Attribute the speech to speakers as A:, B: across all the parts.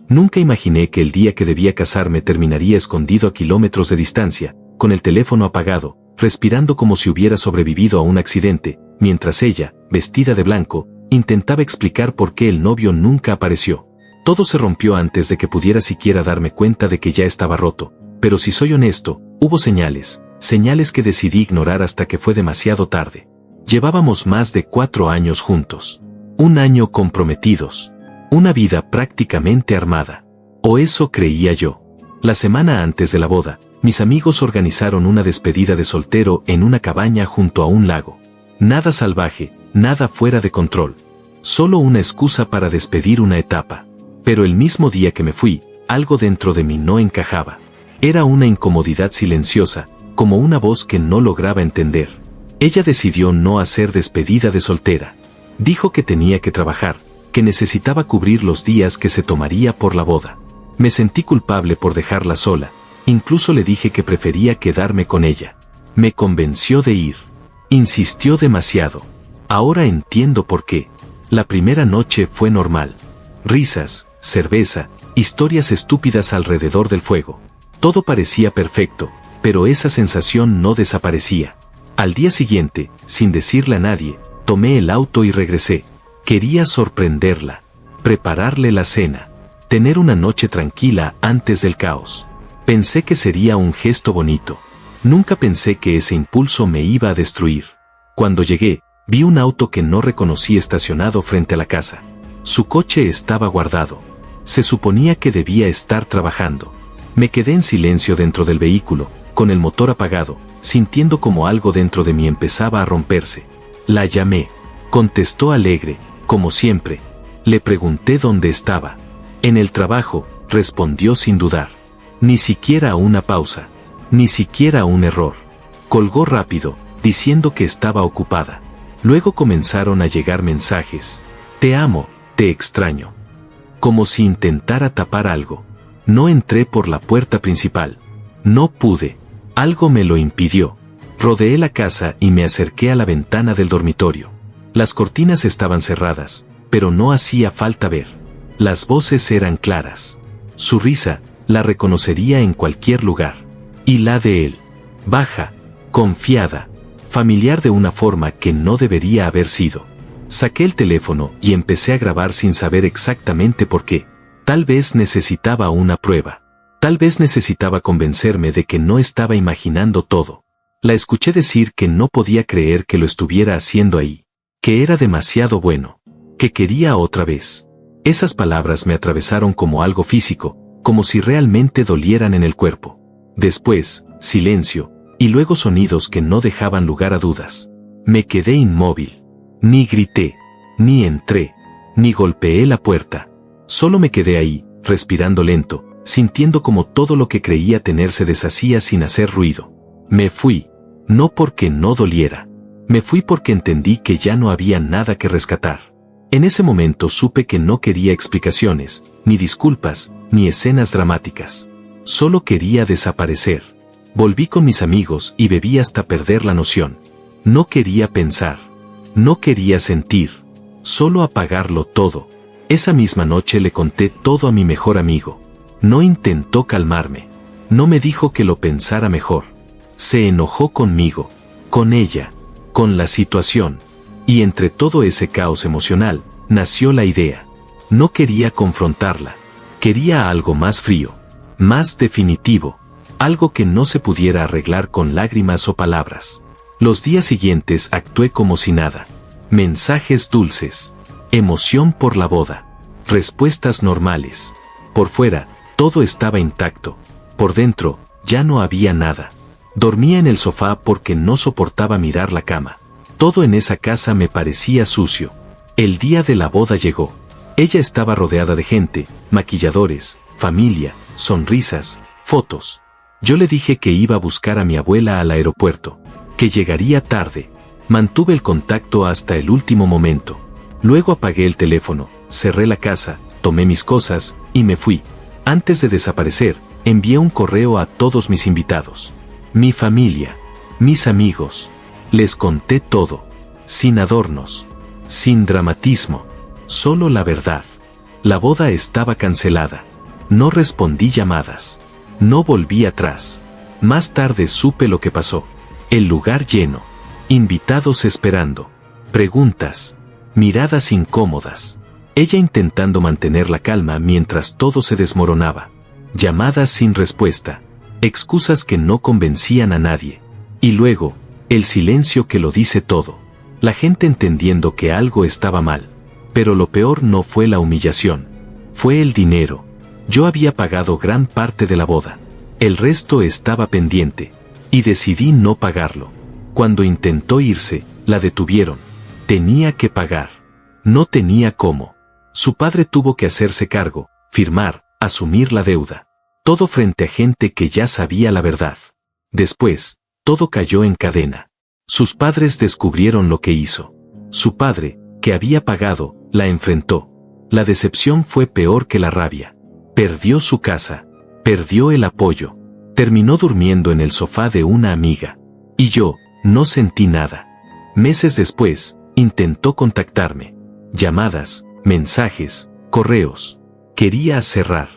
A: Nunca imaginé que el día que debía casarme terminaría escondido a kilómetros de distancia, con el teléfono apagado, respirando como si hubiera sobrevivido a un accidente, mientras ella, vestida de blanco, intentaba explicar por qué el novio nunca apareció. Todo se rompió antes de que pudiera siquiera darme cuenta de que ya estaba roto, pero si soy honesto, hubo señales que decidí ignorar hasta que fue demasiado tarde. Llevábamos más de 4 años juntos. Un año comprometidos. Una vida prácticamente armada. O eso creía yo. La semana antes de la boda, mis amigos organizaron una despedida de soltero en una cabaña junto a un lago. Nada salvaje, nada fuera de control. Solo una excusa para despedir una etapa. Pero el mismo día que me fui, algo dentro de mí no encajaba. Era una incomodidad silenciosa, como una voz que no lograba entender. Ella decidió no hacer despedida de soltera. Dijo que tenía que trabajar, que necesitaba cubrir los días que se tomaría por la boda. Me sentí culpable por dejarla sola, incluso le dije que prefería quedarme con ella. Me convenció de ir. Insistió demasiado. Ahora entiendo por qué. La primera noche fue normal. Risas, cerveza, historias estúpidas alrededor del fuego. Todo parecía perfecto, pero esa sensación no desaparecía. Al día siguiente, sin decirle a nadie, tomé el auto y regresé. Quería sorprenderla, prepararle la cena, tener una noche tranquila antes del caos. Pensé que sería un gesto bonito. Nunca pensé que ese impulso me iba a destruir. Cuando llegué, vi un auto que no reconocí estacionado frente a la casa. Su coche estaba guardado. Se suponía que debía estar trabajando. Me quedé en silencio dentro del vehículo, con el motor apagado, sintiendo como algo dentro de mí empezaba a romperse. La llamé. Contestó alegre, como siempre. Le pregunté dónde estaba. En el trabajo, respondió sin dudar. Ni siquiera una pausa. Ni siquiera un error. Colgó rápido, diciendo que estaba ocupada. Luego comenzaron a llegar mensajes. Te amo, te extraño. Como si intentara tapar algo. No entré por la puerta principal. No pude. Algo me lo impidió. Rodeé la casa y me acerqué a la ventana del dormitorio. Las cortinas estaban cerradas, pero no hacía falta ver. Las voces eran claras. Su risa, la reconocería en cualquier lugar. Y la de él. Baja, confiada, familiar de una forma que no debería haber sido. Saqué el teléfono y empecé a grabar sin saber exactamente por qué. Tal vez necesitaba una prueba. Tal vez necesitaba convencerme de que no estaba imaginando todo. La escuché decir que no podía creer que lo estuviera haciendo ahí. Que era demasiado bueno. Que quería otra vez. Esas palabras me atravesaron como algo físico, como si realmente dolieran en el cuerpo. Después, silencio, y luego sonidos que no dejaban lugar a dudas. Me quedé inmóvil. Ni grité, ni entré, ni golpeé la puerta. Solo me quedé ahí, respirando lento, sintiendo como todo lo que creía tener se deshacía sin hacer ruido. Me fui, no porque no doliera. Me fui porque entendí que ya no había nada que rescatar. En ese momento supe que no quería explicaciones, ni disculpas, ni escenas dramáticas. Solo quería desaparecer. Volví con mis amigos y bebí hasta perder la noción. No quería pensar. No quería sentir. Solo apagarlo todo. Esa misma noche le conté todo a mi mejor amigo. No intentó calmarme. No me dijo que lo pensara mejor. Se enojó conmigo, con ella, con la situación. Y entre todo ese caos emocional, nació la idea. No quería confrontarla. Quería algo más frío, más definitivo. Algo que no se pudiera arreglar con lágrimas o palabras. Los días siguientes actué como si nada. Mensajes dulces. Emoción por la boda. Respuestas normales. Por fuera, todo estaba intacto. Por dentro, ya no había nada. Dormía en el sofá porque no soportaba mirar la cama. Todo en esa casa me parecía sucio. El día de la boda llegó. Ella estaba rodeada de gente, maquilladores, familia, sonrisas, fotos. Yo le dije que iba a buscar a mi abuela al aeropuerto, que llegaría tarde. Mantuve el contacto hasta el último momento. Luego apagué el teléfono, cerré la casa, tomé mis cosas y me fui. Antes de desaparecer, envié un correo a todos mis invitados. Mi familia, mis amigos. Les conté todo, sin adornos, sin dramatismo, solo la verdad. La boda estaba cancelada. No respondí llamadas. No volví atrás. Más tarde supe lo que pasó. El lugar lleno. Invitados esperando. Preguntas. Miradas incómodas. Ella intentando mantener la calma mientras todo se desmoronaba. Llamadas sin respuesta. Excusas que no convencían a nadie. Y luego, el silencio que lo dice todo. La gente entendiendo que algo estaba mal. Pero lo peor no fue la humillación. Fue el dinero. Yo había pagado gran parte de la boda. El resto estaba pendiente. Y decidí no pagarlo. Cuando intentó irse, la detuvieron. Tenía que pagar. No tenía cómo. Su padre tuvo que hacerse cargo, firmar, asumir la deuda. Todo frente a gente que ya sabía la verdad. Después, todo cayó en cadena. Sus padres descubrieron lo que hizo. Su padre, que había pagado, la enfrentó. La decepción fue peor que la rabia. Perdió su casa. Perdió el apoyo. Terminó durmiendo en el sofá de una amiga. Y yo, no sentí nada. Meses después, intentó contactarme. Llamadas, mensajes, correos. Quería cerrar.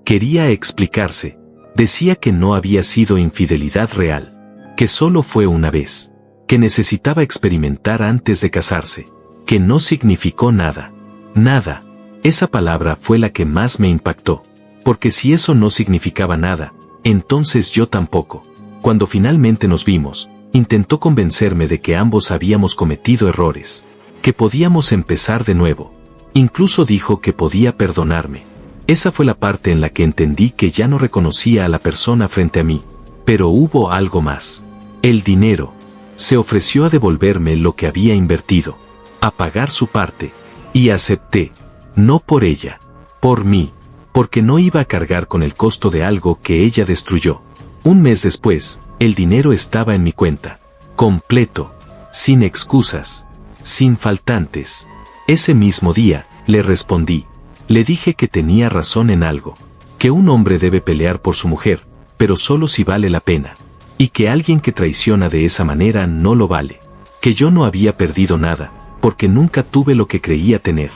A: Quería explicarse. Decía que no había sido infidelidad real. Que solo fue una vez. Que necesitaba experimentar antes de casarse. Que no significó nada. Nada. Esa palabra fue la que más me impactó. Porque si eso no significaba nada, entonces yo tampoco. Cuando finalmente nos vimos, intentó convencerme de que ambos habíamos cometido errores. Que podíamos empezar de nuevo. Incluso dijo que podía perdonarme. Esa fue la parte en la que entendí que ya no reconocía a la persona frente a mí. Pero hubo algo más. El dinero. Se ofreció a devolverme lo que había invertido. A pagar su parte. Y acepté. No por ella. Por mí. Porque no iba a cargar con el costo de algo que ella destruyó. Un mes después, el dinero estaba en mi cuenta. Completo. Sin excusas. Sin faltantes. Ese mismo día, le respondí. Le dije que tenía razón en algo. Que un hombre debe pelear por su mujer, pero solo si vale la pena. Y que alguien que traiciona de esa manera no lo vale. Que yo no había perdido nada, porque nunca tuve lo que creía tener.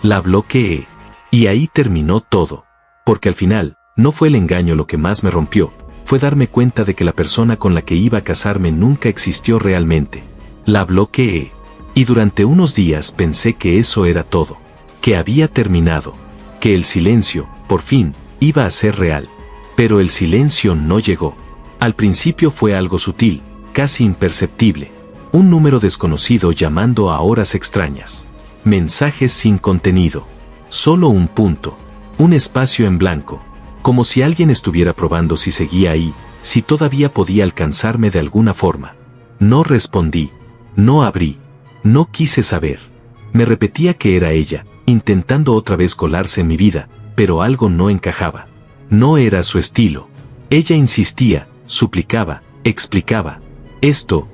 A: La bloqueé. Y ahí terminó todo. Porque al final, no fue el engaño lo que más me rompió, fue darme cuenta de que la persona con la que iba a casarme nunca existió realmente. La bloqueé. Y durante unos días pensé que eso era todo. Que había terminado. Que el silencio, por fin, iba a ser real. Pero el silencio no llegó. Al principio fue algo sutil, casi imperceptible. Un número desconocido llamando a horas extrañas. Mensajes sin contenido. Solo un punto. Un espacio en blanco. Como si alguien estuviera probando si seguía ahí, si todavía podía alcanzarme de alguna forma. No respondí. No abrí. No quise saber. Me repetía que era ella, intentando otra vez colarse en mi vida, pero algo no encajaba. No era su estilo. Ella insistía, suplicaba, explicaba. Esto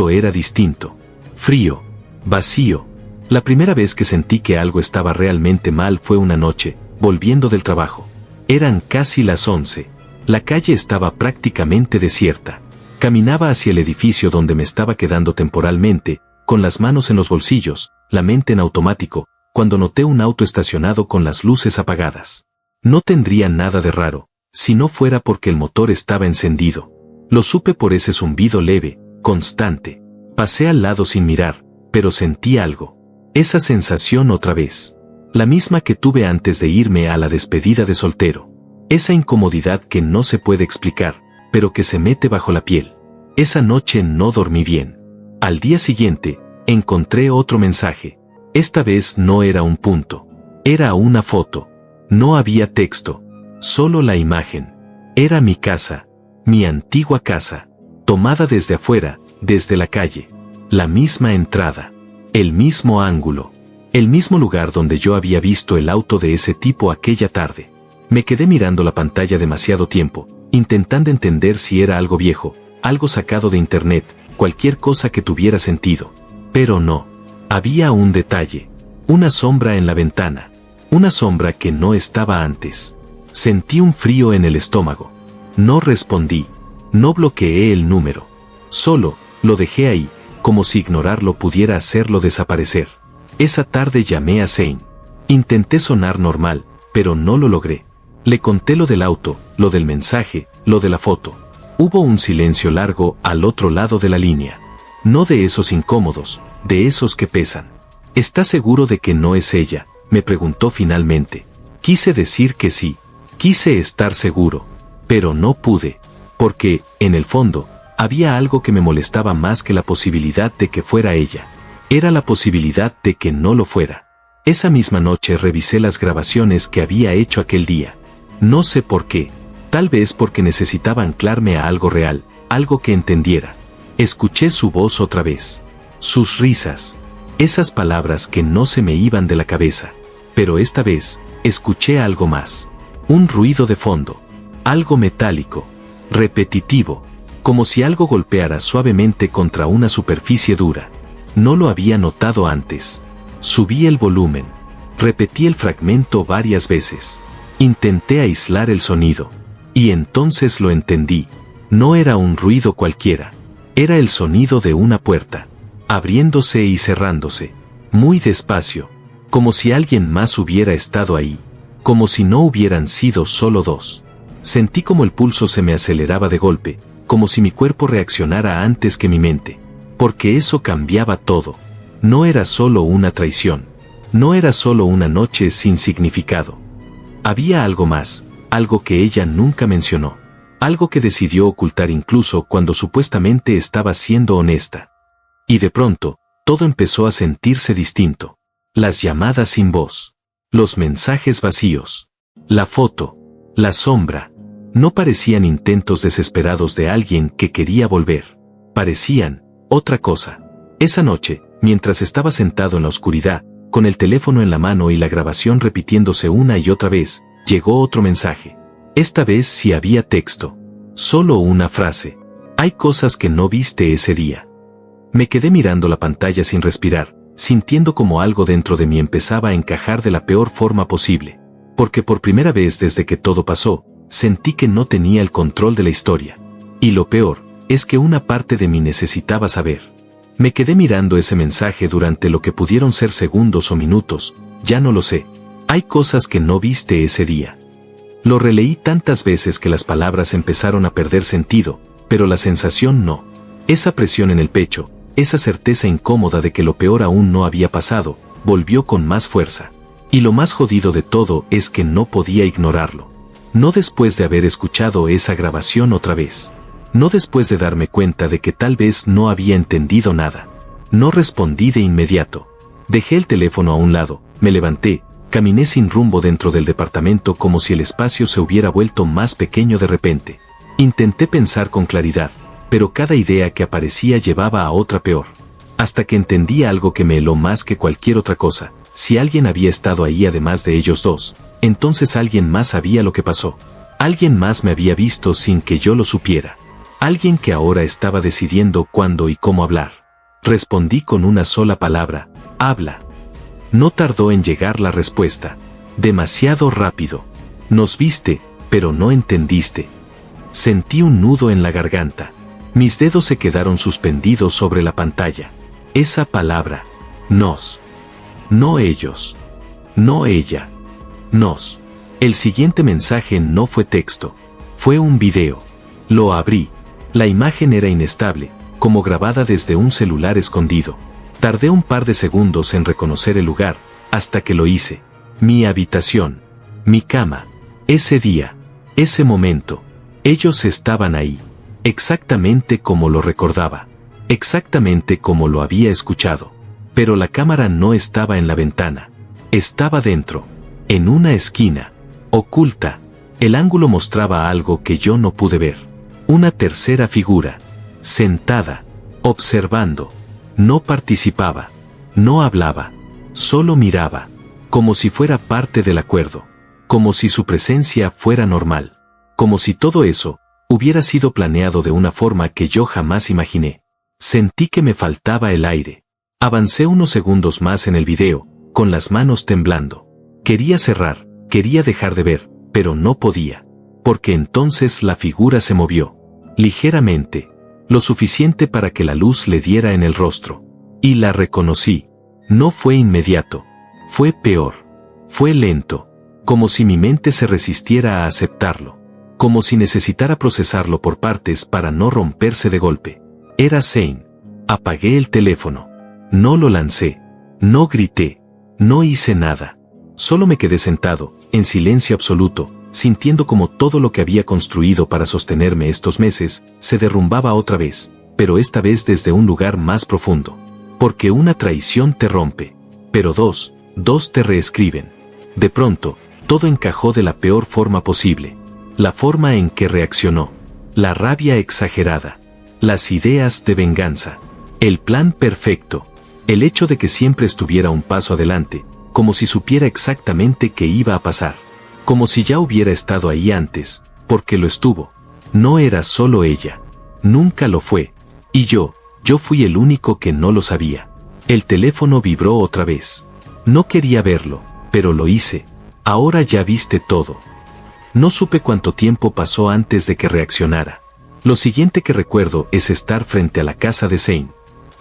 A: era distinto. Frío. Vacío. La primera vez que sentí que algo estaba realmente mal fue una noche, volviendo del trabajo. Eran casi las 11. La calle estaba prácticamente desierta. Caminaba hacia el edificio donde me estaba quedando temporalmente, con las manos en los bolsillos, la mente en automático, cuando noté un auto estacionado con las luces apagadas. No tendría nada de raro, si no fuera porque el motor estaba encendido. Lo supe por ese zumbido leve, constante. Pasé al lado sin mirar, pero sentí algo. Esa sensación otra vez. La misma que tuve antes de irme a la despedida de soltero. Esa incomodidad que no se puede explicar, pero que se mete bajo la piel. Esa noche no dormí bien. Al día siguiente, encontré otro mensaje. Esta vez no era un punto. Era una foto. No había texto. Solo la imagen. Era mi casa. Mi antigua casa. Tomada desde afuera, desde la calle. La misma entrada. El mismo ángulo. El mismo lugar donde yo había visto el auto de ese tipo aquella tarde. Me quedé mirando la pantalla demasiado tiempo, intentando entender si era algo viejo, algo sacado de internet, cualquier cosa que tuviera sentido. Pero no. Había un detalle. Una sombra en la ventana. Una sombra que no estaba antes. Sentí un frío en el estómago. No respondí. No bloqueé el número. Solo, lo dejé ahí, como si ignorarlo pudiera hacerlo desaparecer. Esa tarde llamé a Zane. Intenté sonar normal, pero no lo logré. Le conté lo del auto, lo del mensaje, lo de la foto. Hubo un silencio largo al otro lado de la línea. No de esos incómodos, de esos que pesan. ¿Estás seguro de que no es ella?, me preguntó finalmente. Quise decir que sí. Quise estar seguro. Pero no pude. Porque, en el fondo, había algo que me molestaba más que la posibilidad de que fuera ella. Era la posibilidad de que no lo fuera. Esa misma noche revisé las grabaciones que había hecho aquel día. No sé por qué. Tal vez porque necesitaba anclarme a algo real, algo que entendiera. Escuché su voz otra vez. Sus risas. Esas palabras que no se me iban de la cabeza. Pero esta vez, escuché algo más. Un ruido de fondo. Algo metálico. Repetitivo. Como si algo golpeara suavemente contra una superficie dura. No lo había notado antes. Subí el volumen. Repetí el fragmento varias veces. Intenté aislar el sonido. Y entonces lo entendí. No era un ruido cualquiera. Era el sonido de una puerta. Abriéndose y cerrándose. Muy despacio. Como si alguien más hubiera estado ahí. Como si no hubieran sido solo dos. Sentí como el pulso se me aceleraba de golpe. Como si mi cuerpo reaccionara antes que mi mente. Porque eso cambiaba todo. No era solo una traición. No era solo una noche sin significado. Había algo más, algo que ella nunca mencionó. Algo que decidió ocultar incluso cuando supuestamente estaba siendo honesta. Y de pronto, todo empezó a sentirse distinto. Las llamadas sin voz. Los mensajes vacíos. La foto. La sombra. No parecían intentos desesperados de alguien que quería volver. Parecían otra cosa. Esa noche, mientras estaba sentado en la oscuridad, con el teléfono en la mano y la grabación repitiéndose una y otra vez, llegó otro mensaje. Esta vez sí había texto. Solo una frase. Hay cosas que no viste ese día. Me quedé mirando la pantalla sin respirar, sintiendo como algo dentro de mí empezaba a encajar de la peor forma posible. Porque por primera vez desde que todo pasó, sentí que no tenía el control de la historia. Y lo peor, es que una parte de mí necesitaba saber. Me quedé mirando ese mensaje durante lo que pudieron ser segundos o minutos, ya no lo sé. Hay cosas que no viste ese día. Lo releí tantas veces que las palabras empezaron a perder sentido, pero la sensación no. Esa presión en el pecho, esa certeza incómoda de que lo peor aún no había pasado, volvió con más fuerza. Y lo más jodido de todo es que no podía ignorarlo. No después de haber escuchado esa grabación otra vez. No después de darme cuenta de que tal vez no había entendido nada. No respondí de inmediato. Dejé el teléfono a un lado, me levanté, caminé sin rumbo dentro del departamento como si el espacio se hubiera vuelto más pequeño de repente. Intenté pensar con claridad, pero cada idea que aparecía llevaba a otra peor. Hasta que entendí algo que me heló más que cualquier otra cosa. Si alguien había estado ahí además de ellos dos, entonces alguien más sabía lo que pasó. Alguien más me había visto sin que yo lo supiera. Alguien que ahora estaba decidiendo cuándo y cómo hablar. Respondí con una sola palabra: habla. No tardó en llegar la respuesta. Demasiado rápido. Nos viste, pero no entendiste. Sentí un nudo en la garganta. Mis dedos se quedaron suspendidos sobre la pantalla. Esa palabra. Nos. No ellos. No ella. Nos. El siguiente mensaje no fue texto. Fue un video. Lo abrí. La imagen era inestable, como grabada desde un celular escondido. Tardé un par de segundos en reconocer el lugar, hasta que lo hice. Mi habitación. Mi cama. Ese día. Ese momento. Ellos estaban ahí. Exactamente como lo recordaba. Exactamente como lo había escuchado. Pero la cámara no estaba en la ventana. Estaba dentro. En una esquina. Oculta. El ángulo mostraba algo que yo no pude ver. Una tercera figura. Sentada. Observando. No participaba. No hablaba. Solo miraba. Como si fuera parte del acuerdo. Como si su presencia fuera normal. Como si todo eso hubiera sido planeado de una forma que yo jamás imaginé. Sentí que me faltaba el aire. Avancé unos segundos más en el video, con las manos temblando. Quería cerrar, quería dejar de ver, pero no podía. Porque entonces la figura se movió. Ligeramente. Lo suficiente para que la luz le diera en el rostro. Y la reconocí. No fue inmediato. Fue peor. Fue lento. como si mi mente se resistiera a aceptarlo, como si necesitara procesarlo por partes para no romperse de golpe. Era Zane. Apagué el teléfono. No lo lancé. No grité. No hice nada. Solo me quedé sentado, en silencio absoluto, sintiendo como todo lo que había construido para sostenerme estos meses se derrumbaba otra vez, pero esta vez desde un lugar más profundo. Porque una traición te rompe, pero dos te reescriben. De pronto, todo encajó de la peor forma posible. La forma en que reaccionó, la rabia exagerada, las ideas de venganza, el plan perfecto, el hecho de que siempre estuviera un paso adelante, como si supiera exactamente qué iba a pasar, como si ya hubiera estado ahí antes, porque lo estuvo. No era solo ella, nunca lo fue, y yo fui el único que no lo sabía. El teléfono vibró otra vez. No quería verlo, pero lo hice. Ahora ya viste todo. No supe cuánto tiempo pasó antes de que reaccionara. Lo siguiente que recuerdo es estar frente a la casa de Zane.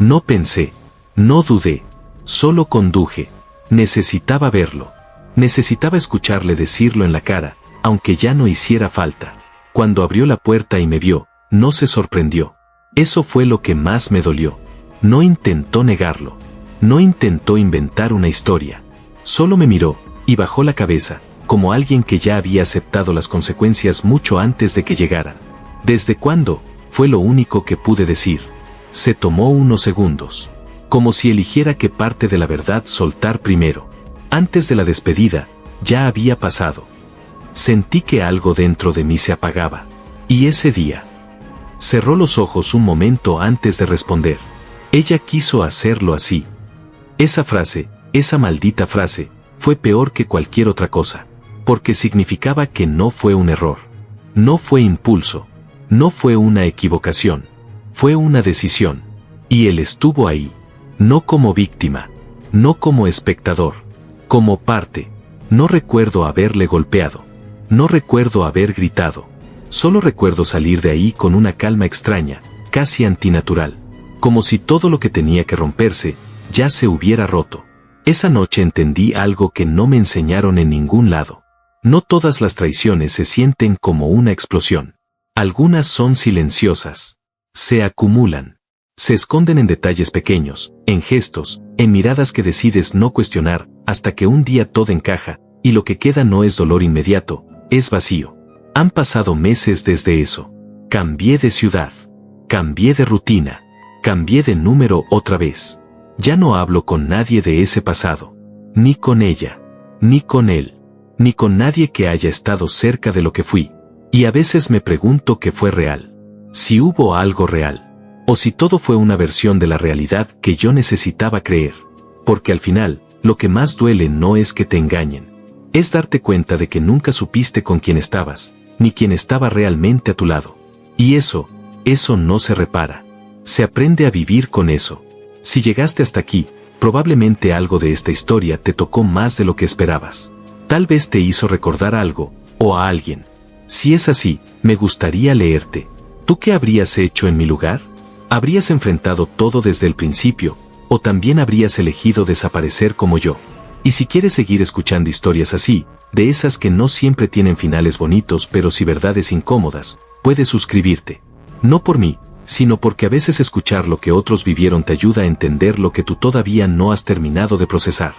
A: No pensé, no dudé, solo conduje. Necesitaba verlo. Necesitaba escucharle decirlo en la cara, aunque ya no hiciera falta. Cuando abrió la puerta y me vio, no se sorprendió. Eso fue lo que más me dolió. No intentó negarlo. No intentó inventar una historia. Solo me miró, y bajó la cabeza, como alguien que ya había aceptado las consecuencias mucho antes de que llegaran. ¿Desde cuándo? Fue lo único que pude decir. Se tomó unos segundos. Como si eligiera qué parte de la verdad soltar primero. Antes de la despedida, ya había pasado. Sentí que algo dentro de mí se apagaba. Y ese día. Cerró los ojos un momento antes de responder. Ella quiso hacerlo así. Esa frase, esa maldita frase, fue peor que cualquier otra cosa. Porque significaba que no fue un error. No fue impulso. No fue una equivocación. Fue una decisión. Y él estuvo ahí. No como víctima. No como espectador. Como parte. No recuerdo haberle golpeado. No recuerdo haber gritado. Solo recuerdo salir de ahí con una calma extraña, casi antinatural. Como si todo lo que tenía que romperse, ya se hubiera roto. Esa noche entendí algo que no me enseñaron en ningún lado. No todas las traiciones se sienten como una explosión. Algunas son silenciosas. Se acumulan. Se esconden en detalles pequeños, en gestos, en miradas que decides no cuestionar, hasta que un día todo encaja, y lo que queda no es dolor inmediato, es vacío. Han pasado meses desde eso. Cambié de ciudad. Cambié de rutina. Cambié de número otra vez. Ya no hablo con nadie de ese pasado. Ni con ella. Ni con él. Ni con nadie que haya estado cerca de lo que fui. Y a veces me pregunto qué fue real. Si hubo algo real. O si todo fue una versión de la realidad que yo necesitaba creer. Porque al final, lo que más duele no es que te engañen. Es darte cuenta de que nunca supiste con quién estabas, ni quién estaba realmente a tu lado. Y eso no se repara. Se aprende a vivir con eso. Si llegaste hasta aquí, probablemente algo de esta historia te tocó más de lo que esperabas. Tal vez te hizo recordar algo, o a alguien. Si es así, me gustaría leerte. ¿Tú qué habrías hecho en mi lugar? ¿Habrías enfrentado todo desde el principio, o también habrías elegido desaparecer como yo? Y si quieres seguir escuchando historias así, de esas que no siempre tienen finales bonitos pero sí verdades incómodas, puedes suscribirte. No por mí, sino porque a veces escuchar lo que otros vivieron te ayuda a entender lo que tú todavía no has terminado de procesar.